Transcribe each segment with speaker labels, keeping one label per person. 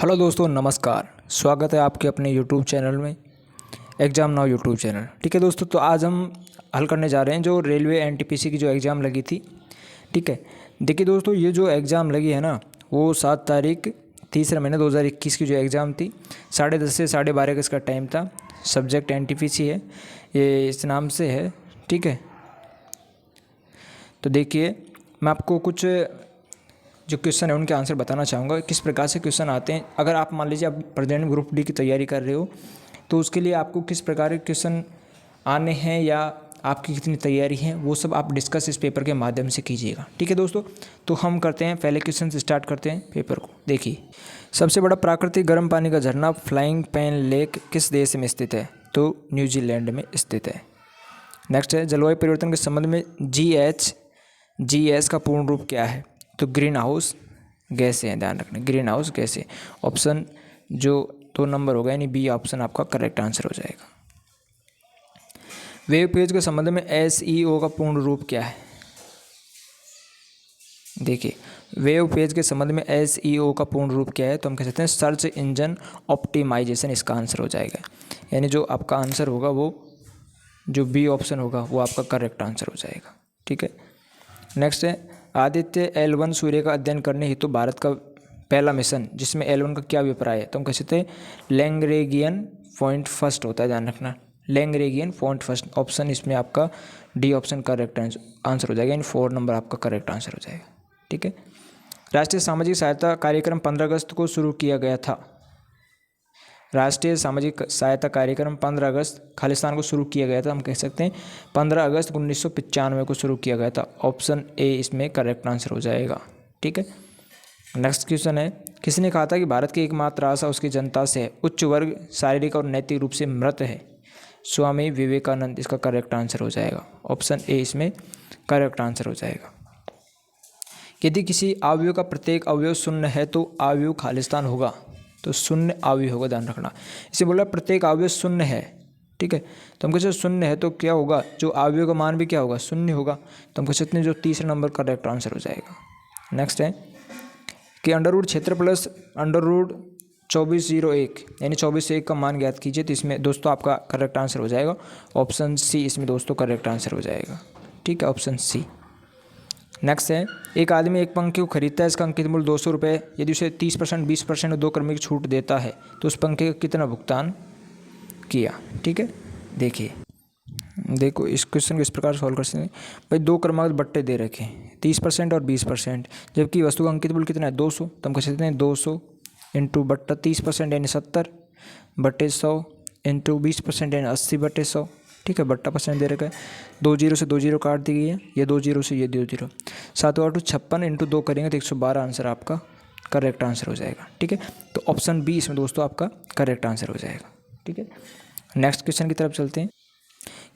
Speaker 1: Hello दोस्तों, नमस्कार। स्वागत है आपके अपने यूट्यूब चैनल में, एग्ज़ाम नाउ यूट्यूब चैनल। ठीक है दोस्तों, तो आज हम हल करने जा रहे हैं जो रेलवे एनटीपीसी की जो एग्ज़ाम लगी थी। ठीक है, देखिए दोस्तों, ये जो एग्ज़ाम लगी है ना, वो 7 तारीख तीसरा महीना 2021 की जो एग्ज़ाम थी। 10:30 से 12:30 का इसका टाइम था। सब्जेक्ट एनटीपीसी है, ये इस नाम से है। ठीक है, तो देखिए मैं आपको कुछ जो क्वेश्चन है उनके आंसर बताना चाहूँगा, किस प्रकार से क्वेश्चन आते हैं। अगर आप मान लीजिए आप प्रेजेंट ग्रुप डी की तैयारी कर रहे हो, तो उसके लिए आपको किस प्रकार के क्वेश्चन आने हैं या आपकी कितनी तैयारी है, वो सब आप डिस्कस इस पेपर के माध्यम से कीजिएगा। ठीक है दोस्तों, तो हम करते हैं पहले क्वेश्चन से स्टार्ट करते हैं पेपर को। देखिए, सबसे बड़ा प्राकृतिक गर्म पानी का झरना फ्लाइंग पैन लेक किस देश में स्थित है? तो न्यूजीलैंड में स्थित है। नेक्स्ट है, जलवायु परिवर्तन के संबंध में GS का पूर्ण रूप क्या है? तो ग्रीन हाउस गैसें हैं, ध्यान रखना, ग्रीन हाउस गैसें। ऑप्शन जो 2 नंबर होगा, यानी बी ऑप्शन आपका करेक्ट आंसर हो जाएगा। वेब पेज के संबंध में SEO का पूर्ण रूप क्या है? देखिए, वेब पेज के संबंध में SEO का पूर्ण रूप क्या है? तो हम कह सकते हैं सर्च इंजन ऑप्टिमाइजेशन, इसका आंसर हो जाएगा। यानी जो आपका आंसर होगा वो जो बी ऑप्शन होगा वो आपका करेक्ट आंसर हो जाएगा। ठीक है, नेक्स्ट है, आदित्य L1 सूर्य का अध्ययन करने हेतु भारत का पहला मिशन, जिसमें L1 का क्या अभिप्राय है? तो हम कह सकते हैं लैग्रेंगियन पॉइंट फर्स्ट होता है, ध्यान रखना, लैग्रेंगियन पॉइंट फर्स्ट। ऑप्शन इसमें आपका डी ऑप्शन करेक्ट आंसर हो जाएगा, यानी 4 नंबर आपका करेक्ट आंसर हो जाएगा। ठीक है, राष्ट्रीय सामाजिक सहायता कार्यक्रम 15 अगस्त को शुरू किया गया था। राष्ट्रीय सामाजिक सहायता कार्यक्रम 15 अगस्त खालिस्तान को शुरू किया गया था। हम कह सकते हैं 15 अगस्त 1995 को शुरू किया गया था। ऑप्शन ए इसमें करेक्ट आंसर हो जाएगा। ठीक है, नेक्स्ट क्वेश्चन है, किसने कहा था कि भारत की एकमात्र आशा उसकी जनता से है? उच्च वर्ग शारीरिक और नैतिक रूप से मृत है। स्वामी विवेकानंद इसका करेक्ट आंसर हो जाएगा। ऑप्शन ए इसमें करेक्ट आंसर हो जाएगा। यदि किसी अवयव का प्रत्येक अवयव शून्य है तो अवयव खालिस्तान होगा। तो शून्य अवयव होगा, ध्यान रखना। इसे बोला प्रत्येक अवयव शून्य है। ठीक है, तो हम कहते शून्य है तो क्या होगा, जो अवयव का मान भी क्या होगा, शून्य होगा। तो हम कह सकते हैं जो तीसरा नंबर करेक्ट आंसर हो जाएगा। नेक्स्ट है कि अंडर क्षेत्र प्लस अंडर 2401 यानी 24 का मान ज्ञात कीजिए। तो इसमें दोस्तों आपका करेक्ट आंसर हो जाएगा ऑप्शन सी, इसमें दोस्तों करेक्ट आंसर हो जाएगा। ठीक है, ऑप्शन सी। नेक्स्ट है, एक आदमी एक पंखे को खरीदता है, इसका अंकित मूल्य 200 रुपये। यदि उसे 30%, 20% और 2 कर्मी की छूट देता है तो उस पंखे का कितना भुगतान किया? ठीक है, देखो इस क्वेश्चन को इस प्रकार सॉल्व कर सकते हैं। भाई 2 क्रमांक बट्टे दे रखे हैं, 30% और 20%, जबकि वस्तु का अंकित मूल्य कितना है, 200। तो हम कह सकते हैं 200 इंटू बट्टा 30% यानी 70 बट्टे 100 इंटू 20% यानी 80/100। ठीक है, बट्टा परसेंट दे रखा है। 2 जीरो से 2 जीरो काट दी गई है, ये 2 जीरो से ये 2 जीरो। 7 8 56 इंटू 2 करेंगे तो 112 आंसर आपका करेक्ट आंसर हो जाएगा। ठीक है, तो ऑप्शन बी इसमें दोस्तों आपका करेक्ट आंसर हो जाएगा। ठीक है, नेक्स्ट क्वेश्चन की तरफ चलते हैं।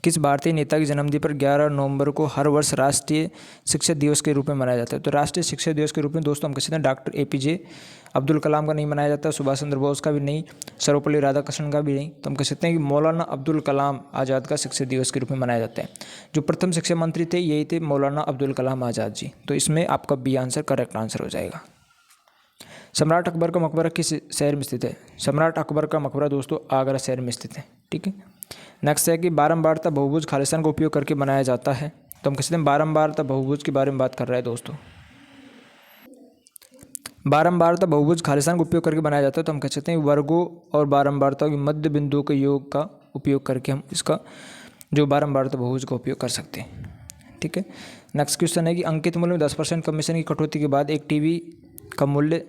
Speaker 1: किस भारतीय नेता की जन्मदिन पर 11 नवंबर को हर वर्ष राष्ट्रीय शिक्षक दिवस के रूप में मनाया जाता है? तो राष्ट्रीय शिक्षक दिवस के रूप में दोस्तों हम कह सकते हैं डॉक्टर APJ अब्दुल कलाम का नहीं मनाया जाता, सुभाष चंद्र बोस का भी नहीं, सर्वपल्ली राधाकृष्णन का भी नहीं। तो हम कह सकते हैं कि मौलाना अब्दुल कलाम आज़ाद का शिक्षक दिवस के रूप में मनाया जाता है। जो प्रथम शिक्षा मंत्री थे यही थे मौलाना अब्दुल कलाम आज़ाद जी। तो इसमें आपका बी आंसर करेक्ट आंसर हो जाएगा। सम्राट अकबर का मकबरा किस शहर में स्थित है? सम्राट अकबर का मकबरा दोस्तों आगरा शहर में स्थित है। ठीक है, नेक्स्ट है कि बारंबारता बहुभुज खालिस्तान का उपयोग करके बनाया जाता है। तो हम कहते हैं बारंबारता बहुभुज के बारे में बात कर रहा है दोस्तों। बारंबारता बहुभुज खालिस्तान का उपयोग करके बनाया जाता है, तो हम कह सकते हैं वर्गों और बारंबारता के मध्य बिंदुओं के योग का उपयोग करके हम इसका जो बारंबारता बहुभुज का उपयोग कर सकते हैं। ठीक है, नेक्स्ट क्वेश्चन है कि अंकित मूल्य में 10% कमीशन की कटौती के बाद एक टीवी का मूल्य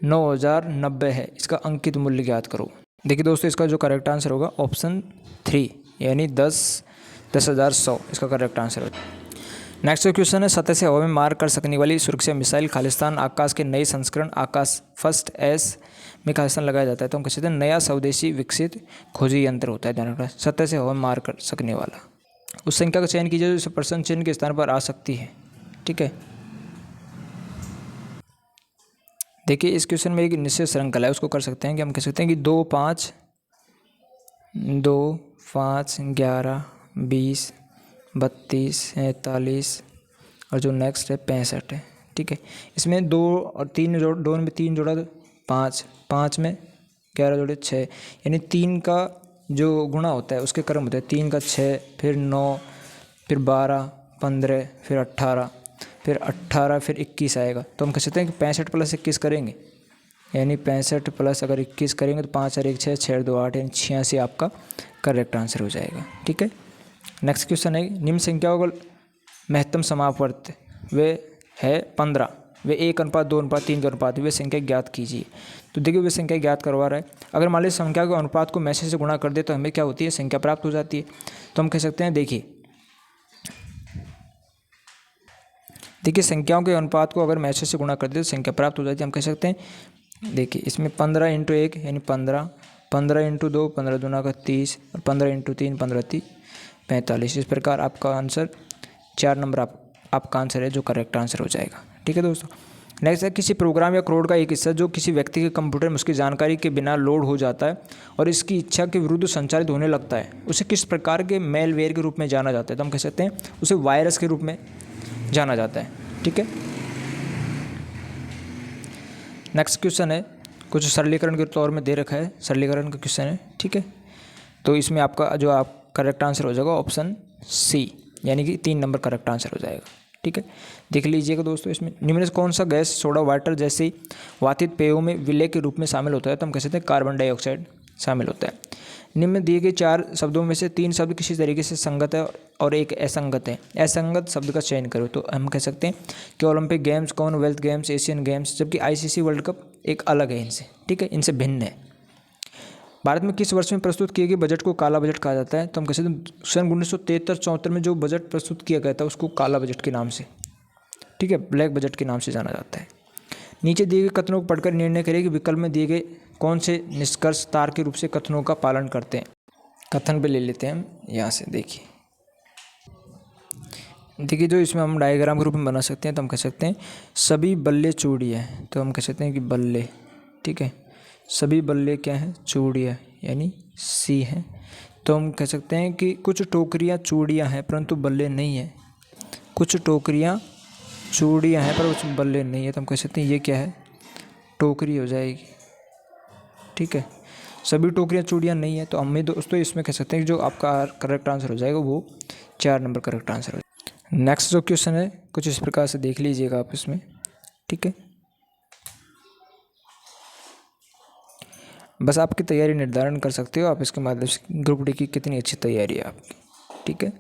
Speaker 1: 9090 है, इसका अंकित मूल्य ज्ञात करो। देखिए दोस्तों, इसका जो करेक्ट आंसर होगा ऑप्शन 3 यानी 10,100 इसका करेक्ट आंसर होगा। नेक्स्ट क्वेश्चन है, सतह से हवा में मार कर सकने वाली सुरक्षा मिसाइल खालिस्तान आकाश के नए संस्करण आकाश फर्स्ट S में खालिस्तान लगाया जाता है। तो हम कह सकते हैं नया स्वदेशी विकसित खोजी यंत्र होता है, ध्यान रखना, सतह से हवा में मार कर सकने वाला। उस संख्या का चयन कीजिए जो इस प्रश्न चिन्ह के स्थान पर आ सकती है। ठीक है, देखिए इस क्वेश्चन में एक निश्चित श्रृंखला है, उसको कर सकते हैं कि हम कह सकते हैं कि 2 5 11 20 32 43 और जो नेक्स्ट है 65 है। ठीक है, इसमें 2 और 3 जोड़, 2 में 3 जोड़ा 5, 5 में 11 जोड़े 6, यानी 3 का जो गुणा होता है उसके क्रम होता है 3 का 6, फिर 9, फिर 12, 15, फिर 18, फिर 18, फिर 21 आएगा। तो हम कह सकते हैं कि 65 प्लस 21 करेंगे, यानी 65 प्लस अगर 21 करेंगे तो 5 और 1 6, 6 और 2 8, यानी 86 आपका करेक्ट आंसर हो जाएगा। ठीक है। नेक्स्ट क्वेश्चन है, निम्न संख्याओं का महत्तम समापवर्त वे है 15, वे 1:2:3 के अनुपात, वे संख्या ज्ञात कीजिए। तो देखिए वे संख्या ज्ञात करवा रहा है। अगर मान लीजिए संख्या के अनुपात को मैसेज से गुणा कर दे तो हमें क्या होती है, संख्या प्राप्त हो जाती है। तो हम कह सकते हैं देखिए संख्याओं के अनुपात को अगर मैसेज से गुणा कर दे तो संख्या प्राप्त हो जाती है। हम कह सकते हैं देखिए इसमें 15 × 1 यानी 15, 15 × 2 15 दूना का 30, और 15 × 3 15 3 45। इस प्रकार आपका आंसर 4 नंबर आपका आंसर है जो करेक्ट आंसर हो जाएगा। ठीक है दोस्तों। नेक्स्ट है, किसी प्रोग्राम या कोड का एक हिस्सा जो किसी व्यक्ति के कंप्यूटर में उसकी जानकारी के बिना लोड हो जाता है और इसकी इच्छा के विरुद्ध संचालित होने लगता है, उसे किस प्रकार के मेलवेयर के रूप में जाना जाता है। तो हम कह सकते हैं उसे वायरस के रूप में जाना जाता है। ठीक है। नेक्स्ट क्वेश्चन है, कुछ सरलीकरण के तौर में दे रखा है, सरलीकरण का क्वेश्चन है। ठीक है। तो इसमें आपका जो आप करेक्ट आंसर हो जाएगा ऑप्शन सी, यानी कि 3 नंबर करेक्ट आंसर हो जाएगा। ठीक है। देख लीजिएगा दोस्तों, इसमें निम्न में कौन सा गैस सोडा वाटर जैसे वातित पेयों में विलय के रूप में शामिल होता है। तो हम कह सकते हैं कार्बन डाइऑक्साइड शामिल होता है। निम्न में दिए गए 4 शब्दों में से 3 शब्द किसी तरीके से संगत है और एक असंगत है। असंगत शब्द का चयन करो। तो हम कह सकते हैं कि Olympic games, Commonwealth games, Asian games, जबकि आईसीसी वर्ल्ड कप एक अलग है इनसे। ठीक है, इनसे भिन्न है। भारत में किस वर्ष में प्रस्तुत किए गए बजट को काला बजट कहा जाता है। तो हम कह सकते हैं सन 1973-74 में जो बजट प्रस्तुत किया गया था उसको काला बजट के नाम से, ठीक है, ब्लैक बजट के नाम से जाना जाता है। नीचे दिए गए कथनों को पढ़कर निर्णय करें कि विकल्प में दिए गए कौन से निष्कर्ष तार्किक रूप से कथनों का पालन करते हैं। कथन पे ले लेते हैं हम यहाँ से। देखिए जो इसमें हम डायग्राम के रूप में बना सकते हैं। तो हम कह सकते हैं सभी बल्ले चूड़ियाँ हैं। तो हम कह सकते हैं कि बल्ले, ठीक है, सभी बल्ले क्या हैं, चूड़ियाँ, यानी सी हैं। तो हम कह सकते हैं कि कुछ टोकरियाँ चूड़ियाँ हैं परंतु बल्ले नहीं हैं। कुछ टोकरियाँ चूड़ियाँ हैं पर उसमें बल्ले नहीं है। तो हम कह सकते हैं ये क्या है, टोकरी हो जाएगी। ठीक है, सभी टोकरियाँ चूड़ियाँ नहीं है। तो हम दोस्तों इसमें कह सकते हैं कि जो आपका करेक्ट आंसर हो जाएगा वो 4 नंबर करेक्ट आंसर हो जाएगा। नेक्स्ट जो क्वेश्चन है कुछ इस प्रकार से देख लीजिएगा आप इसमें। ठीक है, बस आपकी तैयारी निर्धारण कर सकते हो आप इसके माध्यम से ग्रुप डी की कितनी अच्छी तैयारी है आपकी। ठीक है,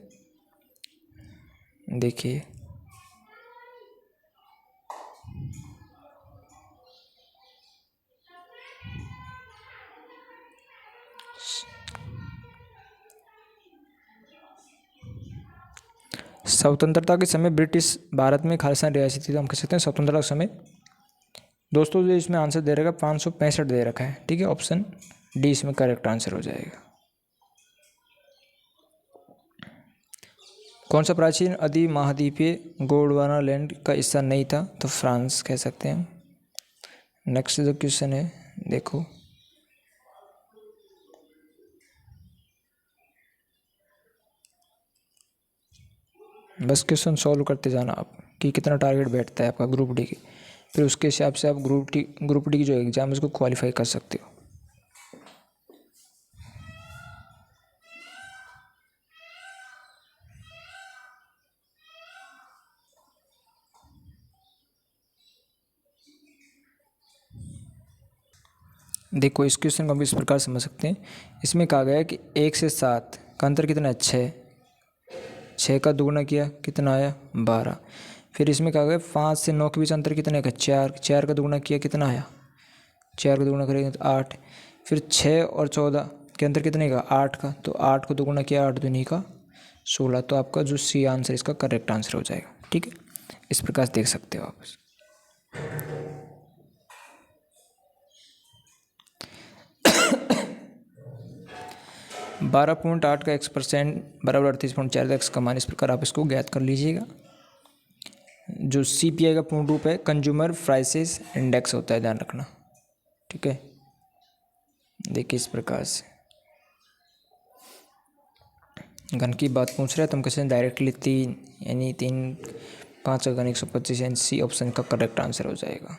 Speaker 1: देखिए स्वतंत्रता के समय ब्रिटिश भारत में खालिस्तान रियासत थी। तो हम कह सकते हैं स्वतंत्रता के समय दोस्तों जो इसमें आंसर दे रखा है 565 दे रखा है। ठीक है, ऑप्शन डी इसमें करेक्ट आंसर हो जाएगा। कौन सा प्राचीन अधिमहाद्वीपीय गोंडवाना लैंड का हिस्सा नहीं था। तो फ्रांस कह सकते हैं। नेक्स्ट जो क्वेश्चन है देखो, बस क्वेश्चन सॉल्व करते जाना आप कि कितना टारगेट बैठता है आपका ग्रुप डी की, फिर उसके हिसाब से आप ग्रुप डी की जो एग्ज़ाम उसको क्वालिफाई कर सकते हो। देखो इस क्वेश्चन को हम इस प्रकार समझ सकते हैं। इसमें कहा गया है कि 1 से 7 का अंतर कितना है, 6, 6 का दुगुना किया कितना आया, 12। फिर इसमें कहा गया 5 से 9 के बीच अंतर कितना है, 4, 4 का दुगुना किया कितना आया, 4 का दुगुना करेंगे तो 8। फिर 6 और 14 के अंतर कितने का, 8 का। तो 8 को दुगुना किया 8 दूनी का 16। तो आपका जो सी आंसर इसका करेक्ट आंसर हो जाएगा। ठीक है, इस प्रकार से देख सकते हो आप। 12.8 का x% बराबर 38.4 एक्स का मान। इस प्रकार आप इसको ज्ञात कर लीजिएगा। जो CPI का पूर्ण रूप है कंज्यूमर प्राइसेस इंडेक्स होता है, ध्यान रखना। ठीक है, देखिए इस प्रकार से घन की बात पूछ रहा है तो हम कैसे डायरेक्टली 3 यानी 3 5 का घन 125 यानी सी ऑप्शन का करेक्ट आंसर हो जाएगा।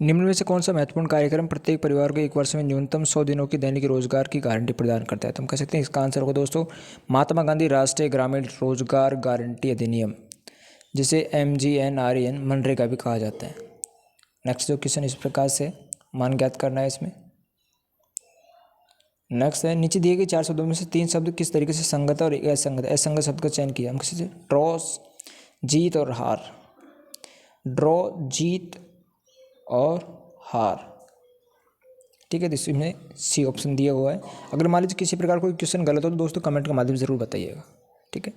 Speaker 1: निम्न में से कौन सा महत्वपूर्ण कार्यक्रम प्रत्येक परिवार को एक वर्ष में न्यूनतम 100 दिनों की दैनिक रोजगार की गारंटी प्रदान करता है? तो हम कह सकते हैं इसका आंसर होगा दोस्तों महात्मा गांधी राष्ट्रीय ग्रामीण रोजगार गारंटी अधिनियम, जिसे MGNREN मनरेगा भी कहा जाता है। नेक्स्ट जो क्वेश्चन इस प्रकार से मान ज्ञात करना है इसमें। नेक्स्ट है नीचे दिए गए 4 शब्दों में से 3 शब्द किस तरीके से संगत और असंगत असंगत शब्द का चयन किया? हम किसी से ड्रॉस, जीत और हार। ड्रॉ, जीत और हार, ठीक है। तो इसमें सी ऑप्शन दिया हुआ है। अगर मान लीजिए किसी प्रकार कोई क्वेश्चन गलत हो तो दोस्तों कमेंट के माध्यम से जरूर बताइएगा, ठीक है।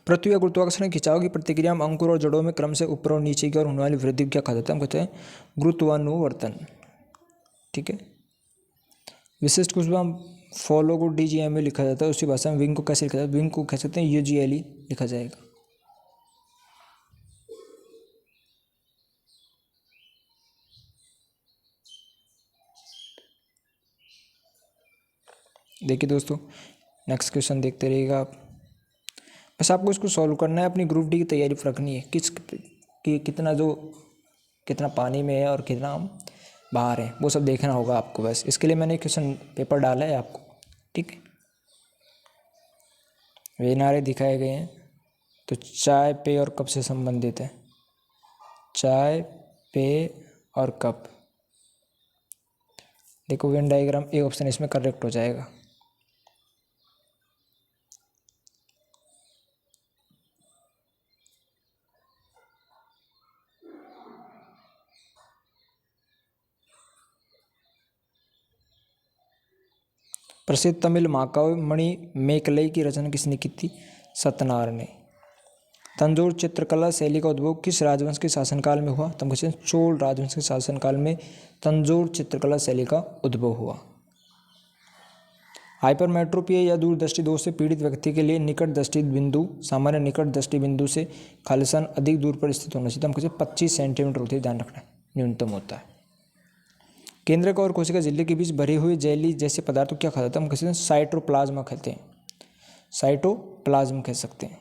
Speaker 1: पृथ्वी या गुरुत्वाकर्षण खिंचाव की प्रतिक्रिया में अंकुर और जड़ों में क्रम से ऊपर और नीचे की ओर होने वाली वृद्धि को क्या कहा जाता है? हम कहते हैं गुरुत्वानुवर्तन, ठीक है। विशिष्ट कुछ फॉलो को DGMA लिखा जाता है, उसी भाषा में विंग को कैसे लिखा जाता है? विंग को कह सकते हैं UGLE लिखा जाएगा। देखिए दोस्तों नेक्स्ट क्वेश्चन देखते रहिएगा आप। बस आपको इसको सॉल्व करना है, अपनी ग्रुप डी की तैयारी रखनी है कि कितना पानी में है और कितना बाहर है, वो सब देखना होगा आपको। बस इसके लिए मैंने क्वेश्चन पेपर डाला है आपको, ठीक है। वे नारे दिखाए गए हैं। तो चाय, पेय और कप से संबंधित है। चाय, पेय और कप। देखो वेन डायग्राम ए ऑप्शन इसमें करेक्ट हो जाएगा। प्रसिद्ध तमिल महाकाव्य मणिमेकलई की रचना किसने की थी? सत्यनारायण ने। तंजौर चित्रकला शैली का उद्भव किस राजवंश के शासनकाल में हुआ? तो हम कहते हैं चोल राजवंश के शासनकाल में तंजौर चित्रकला शैली का उद्भव हुआ। हाइपरमेट्रोपिया या दूरदृष्टि दोष से पीड़ित व्यक्ति के लिए निकट दृष्टि बिंदु सामान्य निकट दृष्टि बिंदु से खालिस्तान अधिक दूर पर स्थित होना चाहिए। हम कहते हैं 25 सेंटीमीटर होती है, ध्यान रखना न्यूनतम होता है। केंद्रक और कोशिका झिल्ली के बीच भरे हुए जेली जैसे पदार्थ को क्या कहा जाता है? हम कहते हैं साइटोप्लाज्मा कहते हैं। साइटोप्लाज्म कह सकते हैं।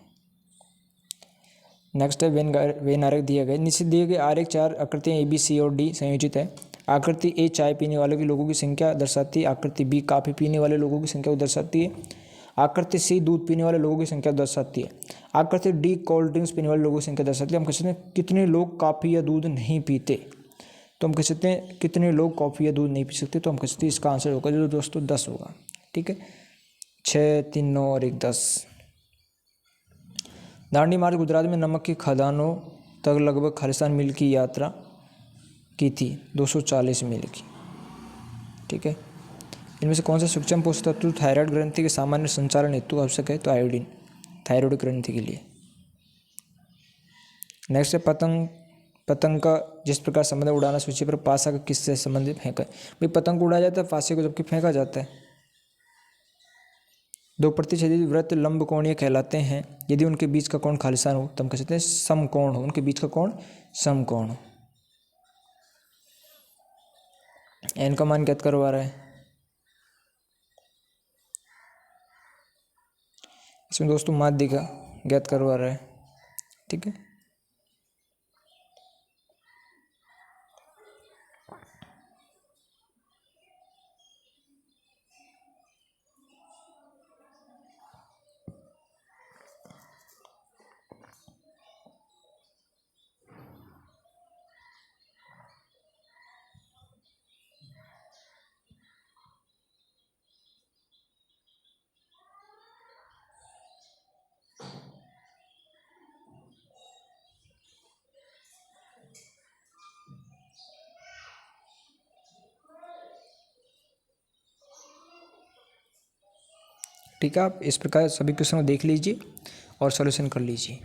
Speaker 1: नेक्स्ट है वेन आरेख दिया गया। नीचे दिए गए आरेख 4 आकृतियाँ AB, C और D संयोजित है। आकृति A चाय पीने वाले लोगों की संख्या दर्शाती है। आकृति B कॉफी पीने वाले लोगों की संख्या को दर्शाती है। आकृति C दूध पीने वाले लोगों की संख्या दर्शाती है। आकृति D कोल्ड ड्रिंक्स पीने वाले लोगों की संख्या दर्शाती है। हम कह सकते हैं कितने लोग कॉफ़ी या दूध नहीं पीते? तो हम कह सकते हैं कितने लोग कॉफ़ी या दूध नहीं पी सकते? तो हम कह सकते हैं इसका आंसर होगा जो दोस्तों 10 होगा, ठीक है। 6, 3, 9 और 1 10। दांडी मार्च गुजरात में नमक की खदानों तक लगभग खालिस्तान मील की यात्रा की थी, 240 मील की, ठीक है। इनमें से कौन सा सूक्ष्म पोषक तत्व थायराइड ग्रंथि के सामान्य संचालन हेतु आवश्यक है? तो आयोडीन, थायराइड ग्रंथि के लिए। नेक्स्ट है पतंग का जिस प्रकार संबंध उड़ाना सूची पर पासा का किससे संबंधित फेंका? भाई पतंग को उड़ाया जाता है, फांसी को जबकि फेंका जाता है। 2 प्रतिच्छेदी वृत्त लंबकोणीय कहलाते हैं यदि उनके बीच का कोण खालिस्तान हो। तो हम कह सकते हैं समकोण हो, उनके बीच का कोण समकोण हो। एन का मान ज्ञात करवा रहा है इसमें दोस्तों, माध्य का ज्ञात करवा रहा है, ठीक है। ठीक है, आप इस प्रकार सभी क्वेश्चन को देख लीजिए और सॉल्यूशन कर लीजिए।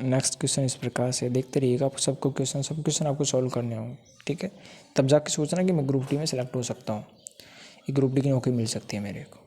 Speaker 1: नेक्स्ट क्वेश्चन इस प्रकार से देखते रहिएगा, आप सब क्वेश्चन आपको सॉल्व करने होंगे, ठीक है। तब जाके सोचना कि मैं ग्रुप डी में सेलेक्ट हो सकता हूँ, ये ग्रुप डी की नौकरी मिल सकती है मेरे को।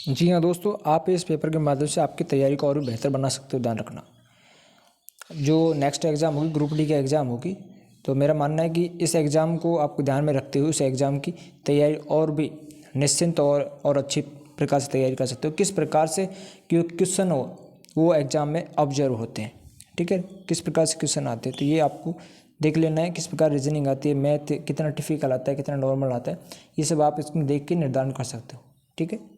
Speaker 1: जी हाँ दोस्तों, आप इस पेपर के माध्यम से आपकी तैयारी को और भी बेहतर बना सकते हो। ध्यान रखना, जो नेक्स्ट एग्ज़ाम होगी ग्रुप डी की एग्ज़ाम होगी, तो मेरा मानना है कि इस एग्ज़ाम को आपको ध्यान में रखते हुए उस एग्ज़ाम की तैयारी और भी निश्चिंत और अच्छी प्रकार से तैयारी कर सकते हो। किस प्रकार से क्वेश्चन हो वो एग्ज़ाम में ऑब्जर्व होते हैं, ठीक है, किस प्रकार से क्वेश्चन आते हैं, तो ये आपको देख लेना है। किस प्रकार रीजनिंग आती है, मैथ कितना टिफिकल आता है, कितना नॉर्मल आता है, ये सब आप इसमें देख के निर्धारण कर सकते हो, ठीक है।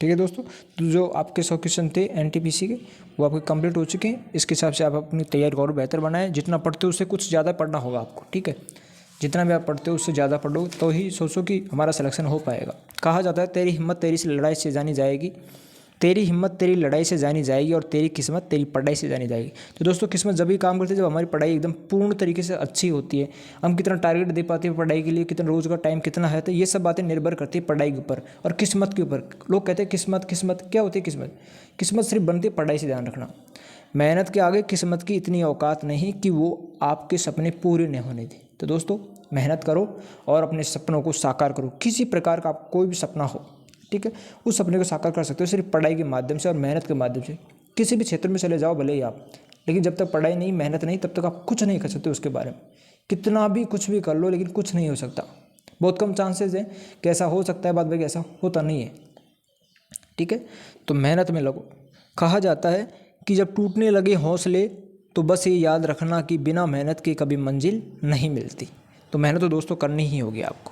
Speaker 1: ठीक है दोस्तों, तो जो आपके 100 क्वेश्चन थे एनटीपीसी के वो आपके कंप्लीट हो चुके हैं। इसके हिसाब से आप अपनी तैयारी को और बेहतर बनाएं। जितना पढ़ते हो उससे कुछ ज़्यादा पढ़ना होगा आपको, ठीक है। जितना भी आप पढ़ते हो उससे ज़्यादा पढ़ो, तो ही सोचो कि हमारा सिलेक्शन हो पाएगा। कहा जाता है तेरी हिम्मत तेरी से लड़ाई से जानी जाएगी, तेरी हिम्मत तेरी लड़ाई से जानी जाएगी और तेरी किस्मत तेरी पढ़ाई से जानी जाएगी। तो दोस्तों किस्मत जब भी काम करती है जब हमारी पढ़ाई एकदम पूर्ण तरीके से अच्छी होती है, हम कितना टारगेट दे पाते हैं पढ़ाई के लिए, कितना रोज़ का टाइम कितना है, तो ये सब बातें निर्भर करती है पढ़ाई के ऊपर और किस्मत के ऊपर। लोग कहते हैं किस्मत किस्मत, क्या होती है किस्मत? किस्मत सिर्फ बनती है पढ़ाई से। ध्यान रखना, मेहनत के आगे किस्मत की इतनी औकात नहीं कि वो आपके सपने पूरे नहीं होने दें। तो दोस्तों मेहनत करो और अपने सपनों को साकार करो। किसी प्रकार का कोई भी सपना हो, ठीक है, उस सपने को साकार कर सकते हो सिर्फ पढ़ाई के माध्यम से और मेहनत के माध्यम से। किसी भी क्षेत्र में चले जाओ भले ही आप, लेकिन जब तक पढ़ाई नहीं मेहनत नहीं तब तक आप कुछ नहीं कर सकते उसके बारे में। कितना भी कुछ भी कर लो लेकिन कुछ नहीं हो सकता। बहुत कम चांसेस है कि ऐसा हो सकता है, बाद में ऐसा होता नहीं है, ठीक है। तो मेहनत में लगो। कहा जाता है कि जब टूटने लगे हौसले तो बस ये याद रखना कि बिना मेहनत के कभी मंजिल नहीं मिलती। तो मेहनत तो दोस्तों करनी ही होगी आपको।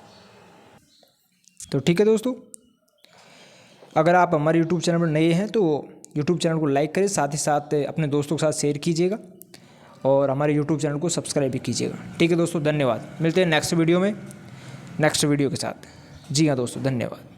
Speaker 1: तो ठीक है दोस्तों, अगर आप हमारे यूट्यूब चैनल पर नए हैं तो यूट्यूब चैनल को लाइक करें, साथ ही साथ अपने दोस्तों के साथ शेयर कीजिएगा और हमारे यूट्यूब चैनल को सब्सक्राइब भी कीजिएगा। ठीक है दोस्तों, धन्यवाद। मिलते हैं नेक्स्ट वीडियो में, नेक्स्ट वीडियो के साथ। जी हाँ दोस्तों, धन्यवाद।